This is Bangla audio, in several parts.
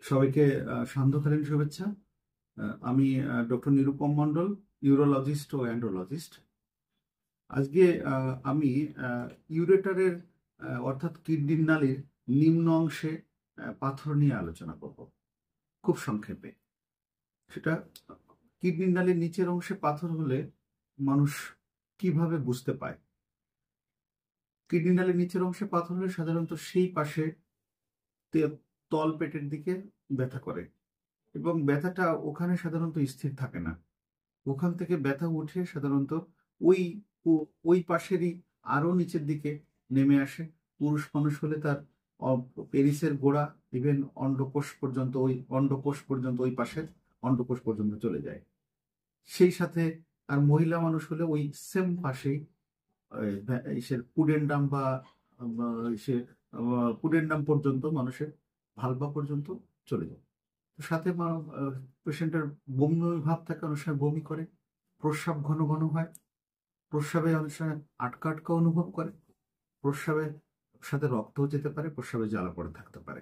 সবাইকে সান্ধ্যকালীন শুভেচ্ছা। আমি ডক্টর নিরুপম মণ্ডল, ইউরোলজিস্ট ও অ্যান্ড্রোলজিস্ট। আজকে আমি ইউরেটারের অর্থাৎ কিডনির নালীর নিম্ন অংশে পাথর নিয়ে আলোচনা করব খুব সংক্ষেপে। সেটা কিডনির নালীর নিচের অংশে পাথর হলে মানুষ কিভাবে বুঝতে পায়। কিডনি নালীর নিচের অংশে পাথর হলে সাধারণত সেই পাশে তল পেটের দিকে ব্যথা করে এবং ব্যথাটা ওখানে সাধারণত স্থির থাকে না। ওখান থেকে ব্যথা উঠে সাধারণত ওই ওই পাশেরই আরো নিচের দিকে নেমে আসে। পুরুষ মানুষ হলে তার পেনিসের গোড়া ইভেন অন্ডকোষ পর্যন্ত, ওই পাশের অন্ডকোষ পর্যন্ত চলে যায়। সেই সাথে আর মহিলা মানুষ হলে ওই সেম পাশেই পুডেন্ডাম বা পুডেন্ডাম পর্যন্ত, মানুষের ভালভা পর্যন্ত চলে যায়। সাথে পেশেন্টের বমি ভাব থাকে, অনেক সময় বমি করে, প্রস্রাব ঘন ঘন হয়, প্রস্রাবে অনেক সময় আটকা আটকা অনুভব করে, প্রস্রাবের সাথে রক্তও যেতে পারে, প্রস্রাবে জ্বালা পড়ে থাকতে পারে।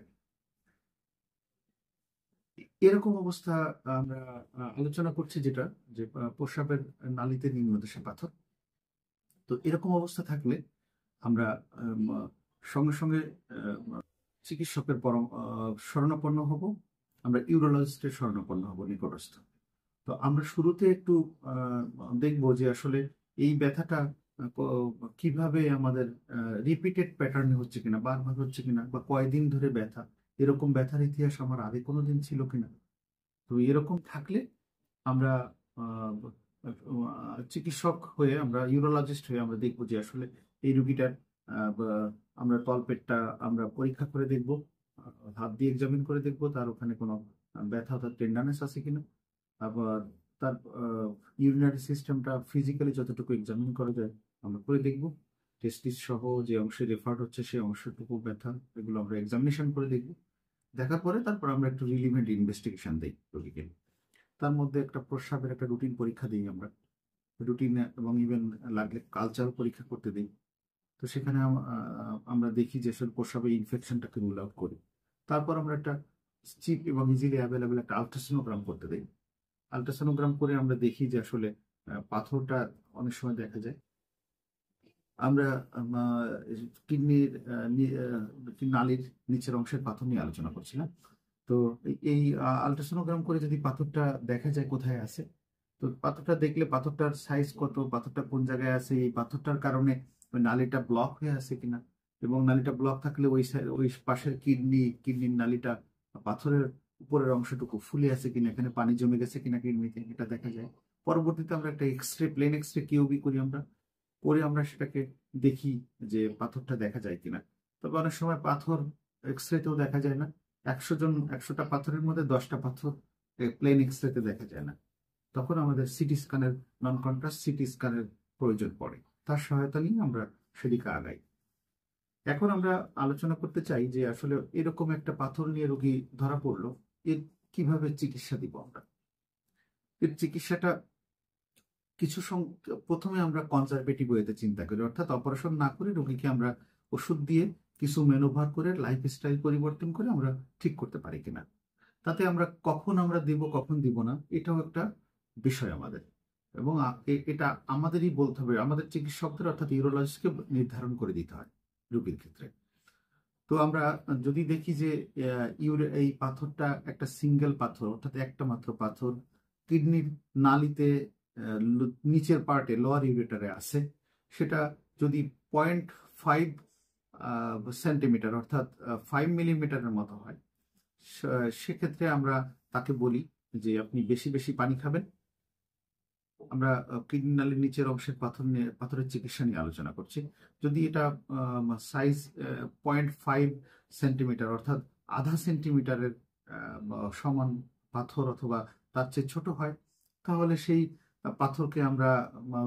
এরকম অবস্থা আমরা আলোচনা করছি, যেটা যে প্রস্রাবের নালীতে নিম্নদেশে পাথর। তো এরকম অবস্থা থাকলে আমরা সঙ্গে সঙ্গে চিকিৎসকের শরণাপন্ন হব, আমরা ইউরোলজিস্টের শরণাপন্ন হব নিকটস্থ। তো আমরা শুরুতে একটু দেখবো যে আসলে এই ব্যথাটা কিভাবে আমাদের রিপিটেড প্যাটার্নে হচ্ছে কিনা, বারবার হচ্ছে কিনা, বা কয়দিন ধরে ব্যথা, এরকম ব্যথার ইতিহাস আমার আগে কোনোদিন ছিল কিনা। তো এরকম থাকলে আমরা চিকিৎসক হয়ে, আমরা ইউরোলজিস্ট হয়ে আমরা দেখবো যে আসলে এই রুগীটার আমরা তলপেটটা আমরা পরীক্ষা করে দেখব, হাত দিয়ে এক্সামিন করে দেখব তার ওখানে কোনো ব্যথা অর্থাৎ টেন্ডারনেস আছে কিনা। আবার তার ইউরিনারি সিস্টেমটা ফিজিক্যালি যতটুকু এক্সামিন করা যায় আমরা করে দেখব। টেস্টিস সহ যে অংশে রেফার হচ্ছে সেই অংশটুকু ব্যথা, এগুলো আমরা এক্সামিনেশন করে দেখব। দেখার পরে তারপর আমরা একটু রিলিভেন্ট ইনভেস্টিগেশন দিই রোগীকে। তার মধ্যে একটা প্রস্রাবের একটা রুটিন পরীক্ষা দিই আমরা, রুটিন এবং ইভেন লাগলে কালচার পরীক্ষা করতে দিই। তো সেখানে আমরা দেখি যে আসলে প্রস্রাবে ইনফেকশনটাকে রুল আউট করি। তারপর আমরা একটা চিপ এবং ইজিলি অ্যাভেলেবেল একটা আলট্রাসোনোগ্রাম করতে দিই। আলট্রাসোনোগ্রাম করে আমরা দেখি যে আসলে পাথরটা অনেক সময় দেখা যায়। আমরা কিডনির নালীর নিচের অংশের পাথর নিয়ে আলোচনা করছিলাম। তো এই আলট্রাসোনোগ্রাম করে যদি পাথরটা দেখা যায় কোথায় আছে, তো পাথরটা দেখলে পাথরটার সাইজ কত, পাথরটা কোন জায়গায় আছে, এই পাথরটার কারণে ওই নালীটা ব্লক হয়ে আছে কিনা, এবং নালীটা ব্লক থাকলে ওই পাশের কিডনির নালীটা পাথরের উপরের অংশটুকু ফুলে আছে কিনা, এখানে পানি জমে গেছে কিনা কিডনিতে, এটা দেখা যায়। পরবর্তীতে আমরা একটা প্লেন এক্সরে কিউবি করি, আমরা সেটাকে দেখি যে পাথরটা দেখা যায় কিনা। তবে অনেক সময় পাথর এক্সরেতেও দেখা যায় না। 100টা পাথরের মধ্যে 10টা পাথর প্লেন এক্সরেতে দেখা যায় না। তখন আমাদের সিটি স্ক্যানের, নন কন্ট্রাস্ট সিটি স্ক্যানের প্রয়োজন পড়ে। তার সহায়তা নিয়ে আমরা সেদিকে আগাই। এখন আমরা আলোচনা করতে চাই যে আসলে এরকম একটা পাথর নিয়ে রোগী ধরা পড়লো, এর কিভাবে চিকিৎসা দিব আমরা। এর চিকিৎসাটা প্রথমে আমরা কনজারভেটিভ ওয়েতে চিন্তা করি, অর্থাৎ অপারেশন না করে রোগীকে আমরা ওষুধ দিয়ে কিছু ম্যানোভার করে, লাইফস্টাইল পরিবর্তন করে আমরা ঠিক করতে পারি কিনা। তাতে আমরা কখন আমরা দিব, কখন দিব না, এটাও একটা বিষয় আমাদের, এবং এটা আমাদেরই বলতে হবে, আমাদের চিকিৎসকদের অর্থাৎ ইউরোলজিস্টকে নির্ধারণ করে দিতে হয় রোগীর ক্ষেত্রে। তো আমরা যদি দেখি যে এই পাথরটা একটা সিঙ্গেল পাথর, অর্থাৎ একটা মাত্র পাথর কিডনির নালীতে নিচের পার্টে, লোয়ার ইউরেটারে আছে, সেটা যদি 0.5 সেন্টিমিটার অর্থাৎ 5 মিলিমিটারের মতো হয়, সেক্ষেত্রে আমরা তাকে বলি যে আপনি বেশি বেশি পানি খাবেন। আমরা কিডনি নালীর নিচের অংশের পাথরের চিকিৎসা নিয়ে আলোচনা করছি। যদি এটা সাইজ 0.5 সেন্টিমিটার অর্থাৎ আধা সেন্টিমিটারের সমান পাথর অথবা তার চেয়ে ছোট হয়, তাহলে সেই পাথরকে আমরা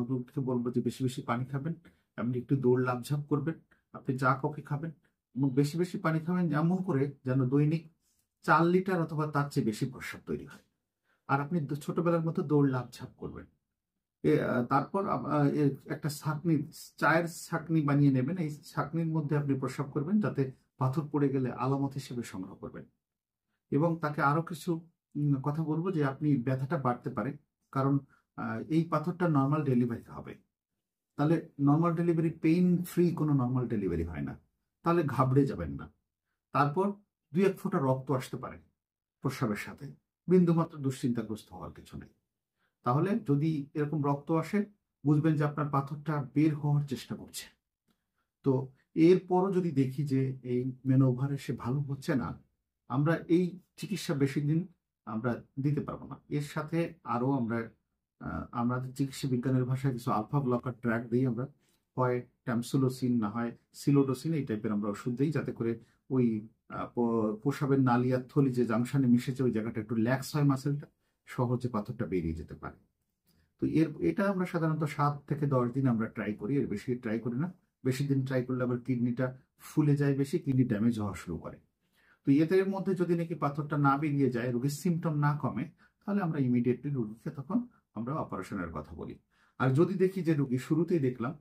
রোগীকে বলবো যে বেশি বেশি পানি খাবেন, আপনি একটু দৌড় লাফঝাপ করবেন, আপনি চা কফি খাবেন এবং বেশি বেশি পানি খাবেন, যেমন করে যেন দৈনিক 4 লিটার অথবা তার চেয়ে বেশি প্রস্রাব তৈরি হয়। আর আপনি ছোটবেলার মতো দৌড় লাফঝাপ করবেন। তারপর একটা চায়ের ছাঁকনি বানিয়ে নেবেন, এই ছাঁকনির মধ্যে আপনি প্রস্রাব করবেন, যাতে পাথর পড়ে গেলে আলামত হিসেবে সংগ্রহ করবেন। এবং তাকে আরো কিছু কথা বলবো যে আপনি ব্যথাটা বাড়তে পারে, কারণ এই পাথরটা নর্মাল ডেলিভারি হবে। তাহলে নর্মাল ডেলিভারি পেইন ফ্রি কোনো নর্মাল ডেলিভারি হয় না, তাহলে ঘাবড়ে যাবেন না। তারপর 2-1 ফোঁটা রক্ত আসতে পারে প্রস্রাবের সাথে, বিন্দুমাত্র দুশ্চিন্তাগ্রস্ত হওয়ার কিছু নেই। তাহলে যদি এরকম রক্ত আসে, বুঝবেন যে আপনার পাথরটা বের হওয়ার চেষ্টা করছে। তো এরপরও যদি দেখি যে এই মেনোভারে সে ভালো হচ্ছে না, আমরা এই চিকিৎসা বেশি দিন আমরা দিতে পারবো না। এর সাথে আরো আমাদের চিকিৎসা বিজ্ঞানের ভাষায় কিছু আলফা ব্লকার ড্রাগ দিই আমরা, হয় ট্যামসুলোসিন না হয় সিলোডোসিন, এই টাইপের আমরা ওষুধ দিই, যাতে করে ওই প্রস্রাবের নালী আর থলি যে জাংশনে মিশেছে ওই জায়গাটা একটু ল্যাক্স হয়, মাসেলটা সহজে পাথরটা বেরিয়ে যেতে পারে। তো এটা আমরা সাধারণত 7 থেকে 10 দিন আমরা ট্রাই করি, এর বেশি ট্রাই করি না। বেশি দিন ট্রাই করলে আবার কিডনিটা ফুলে যায় বেশি, কিডনি ড্যামেজ হওয়া শুরু করে। তো এদের মধ্যে যদি নাকি পাথরটা না বেরিয়ে যায়, রোগীর সিমটম না কমে, তাহলে আমরা ইমিডিয়েটলি রোগীকে তখন আমরা অপারেশনের কথা বলি। আর যদি দেখি যে রোগী, শুরুতেই দেখলাম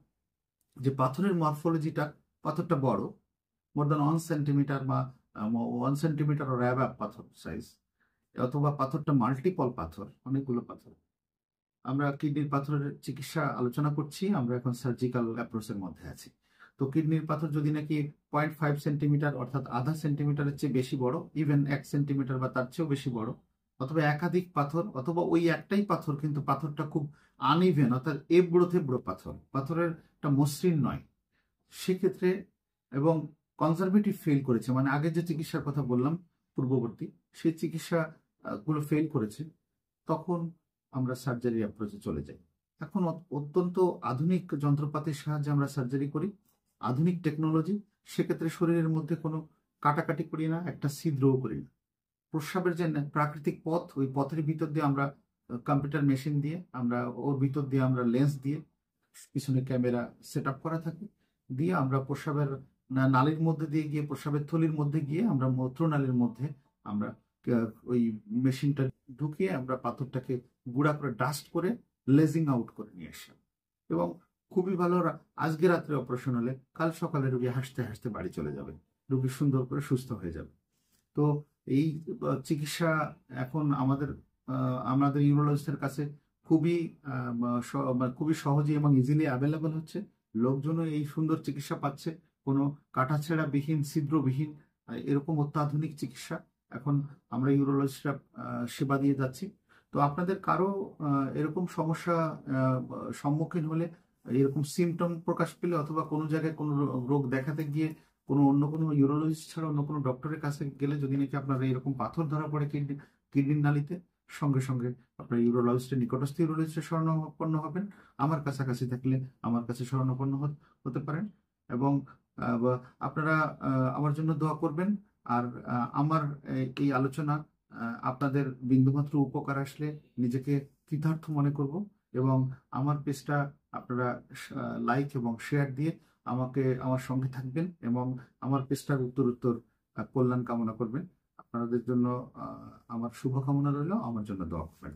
যে পাথরের মরফোলজিটা, পাথরটা বড়, মোর দ্যান 1 সেন্টিমিটার বা 1 সেন্টিমিটার ওর অ্যাবাভ পাথর সাইজ, অথবা পাথরটা মাল্টিপল পাথর, অনেকগুলো পাথর, আমরা কিডনির পাথরের চিকিৎসা আলোচনা করছি, আমরা এখন সার্জিক্যাল অ্যাপ্রোচের মধ্যে আছি। তো কিডনির পাথর যদি নাকি 0.5 সেন্টিমিটার অর্থাৎ আধা সেন্টিমিটারের চেয়ে বেশি বড়, ইভেন 1 সেন্টিমিটার বা তার চেয়েও বেশি বড়, অথবা একাধিক পাথর, অথবা ওই একটাই পাথর কিন্তু পাথরটা খুব আনইভেন, অর্থাৎ এবড়ো থেবড়ো পাথর, পাথরের একটা মসৃণ নয়, সেক্ষেত্রে, এবং কনজারভেটিভ ফেল করেছে, মানে আগে যে চিকিৎসার কথা বললাম পূর্ববর্তী, সেই চিকিৎসা গুলো ফেল করেছে, তখন আমরা সার্জারি অ্যাপ্রোচে চলে যাই। এখন অত্যন্ত আধুনিক যন্ত্রপাতির সাহায্যে আমরা সার্জারি করি, আধুনিক টেকনোলজি। সেক্ষেত্রে শরীরের মধ্যে কোনো কাটাকাটি করি না, একটা ছিদ্রও করি না। প্রস্রাবের যে প্রাকৃতিক পথ, ওই পথের ভিতর দিয়ে আমরা কম্পিউটার মেশিন দিয়ে, আমরা ওর ভিতর দিয়ে আমরা লেন্স দিয়ে, পিছনে ক্যামেরা সেট আপ করা থাকে, দিয়ে আমরা প্রস্রাবের নালীর মধ্যে দিয়ে গিয়ে, প্রস্রাবের থলির মধ্যে গিয়ে আমরা মূত্রনালীর মধ্যে আমরা ওই মেশিনটা ঢুকিয়ে আমরা পাথরটাকে গুঁড়া করে ডাস্ট করে লেজিং আউট করে নিয়ে আসলাম। এবং খুবই ভালো, আজকে রাত্রে অপারেশন হলে কাল সকালে রোগী হাসতে হাসতে বাড়ি চলে যাবে, রোগী সুন্দর করে সুস্থ হয়ে যাবে। তো এই চিকিৎসা এখন আমাদের ইউরোলজিস্টের কাছে খুবই খুবই সহজে এবং ইজিলি অ্যাভেলেবল হচ্ছে। লোকজনও এই সুন্দর চিকিৎসা পাচ্ছে, কোনো কাটাছেঁড়া বিহীন, ছিদ্রবিহীন, এরকম অত্যাধুনিক চিকিৎসা এখন আমরা ইউরোলজিস্টরা সেবা দিয়ে যাচ্ছি। তো আপনাদের কারো এরকম সমস্যা সম্মুখীন হলে, এরকম সিমটম প্রকাশ পেলে, অথবা কোনো জায়গায় কোনো রোগ দেখাতে গিয়ে অন্য কোনো ইউরোলজিস্ট ছাড়া অন্য কোনো ডক্টরের কাছে গেলে যদি নাকি আপনার এরকম পাথর ধরা পড়ে কিডনির নালীতে, সঙ্গে সঙ্গে আপনার ইউরোলজিস্টের, নিকটস্থ ইউরোলজিস্টের শরণাপন্ন হবেন। আমার কাছাকাছি থাকলে আমার কাছে শরণাপন্ন হতে পারেন। এবং আপনারা আমার জন্য দোয়া করবেন। আর আমার এই আলোচনা আপনাদের বিন্দুমাত্র উপকার আসলে নিজেকে কৃতার্থ মনে করব, এবং আমার পেজটা আপনারা লাইক এবং শেয়ার দিয়ে আমার সঙ্গে থাকবেন, এবং আমার পেজটার উত্তর কল্যাণ কামনা করবেন। আপনাদের জন্য আমার শুভকামনা রইল, আমার জন্য দোয়া করবেন।